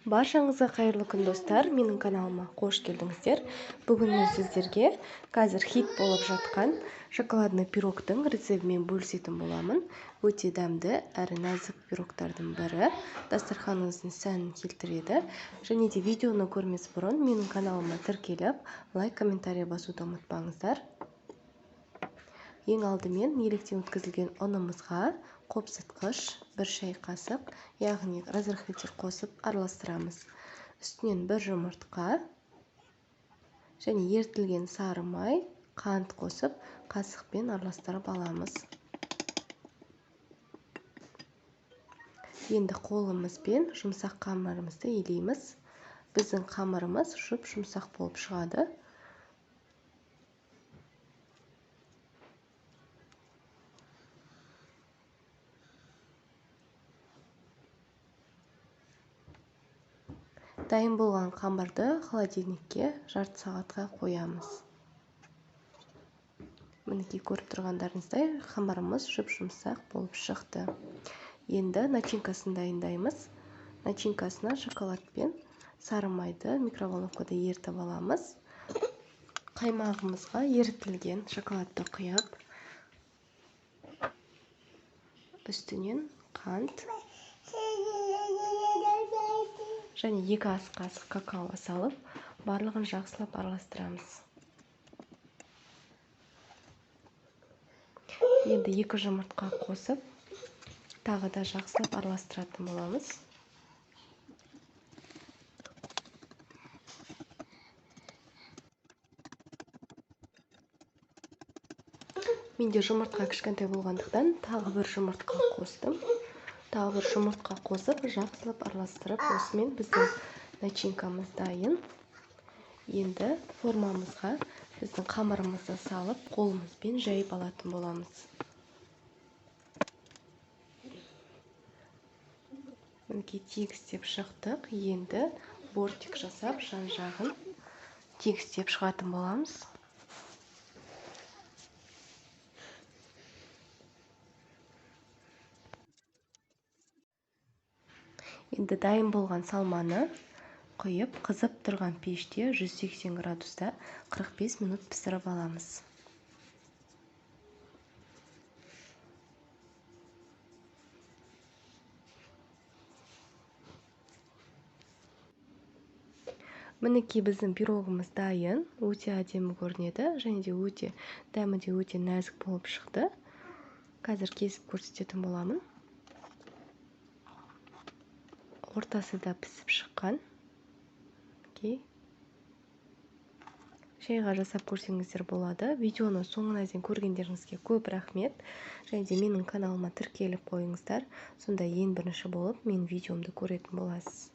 Баршаңызға қайырлы күн достар, менің каналыма қош келдіңіздер. Бүгін мен сіздерге қазір хит болып жатқан шоколадный пирогтың рецептімен бөлісетін боламын. Өте дәмді әрі нәзік пирогтардың бірі, дастарханыңыздың сәнін келтіреді. Және де видеоны көрмес бұрын менің каналыма тіркеліп, лайк, комментарий басуды ұмытпаңыздар. Ең алдымен електен өткізілген ұнымызға қопсытқыш 1 шай қасық, яғни разрыхлитель қосып араластырамыз. Үстінен 1 жұмыртқа және ертілген сары май, қант қосып қасықпен араластырып аламыз. Енді қолымызбен жұмсақ қамырымызды илейміз. Біздің қамырымыз жұмсақ болып шығады. Дайын болған қамырды холодильникке жарты сағатқа қоямыз. Мінекей көріп тұрғандарыңыздай қамырымыз жұмсақ болып шықты. Енді начинкасын дайындаймыз. Начинкасына шоколад пен сары майды микроволновкада ерітіп аламыз. Қаймағымызға ерітілген шоколадты құяп, үстінен қант және 2 ас қасық какао салып, барлығын жақсылап араластырамыз. Енді 2 жұмыртқа қосып, тағы да жақсылап араластыратын боламыз. Менде жұмыртқа кішкентай болғандықтан тағы 1 жұмыртқа қостым. Тағы 1 жұмыртқа қосып, жақсылап араластырып, осымен біздің начинкамыз дайын. Енді формамызға біздің қамырымызды салып, қолымызбен жайып алатын боламыз. Мінекей тегістеп шықтық. Енді бортик жасап, жан-жағын тегістеп шығатын боламыз. Енді дайын болған салманы құйып, қызып тұрған пеште 180 градуста 45 минут пісіріп аламыз. Мінекей біздің пирогымыз дайын, өте әдемі көрінеді, және де дәмі де өте нәзік болып шықты. Қазір кесіп көрсететін боламын. Ортасы да пісіп шыққан. Шайға жасап көрсеңіздер болады. Видеоны соңына дейін көргендеріңізге көп рахмет. Және де менің каналыма тіркеліп қойыңыздар. Сонда ең бірінші болып мен видеомды көретін боласыз.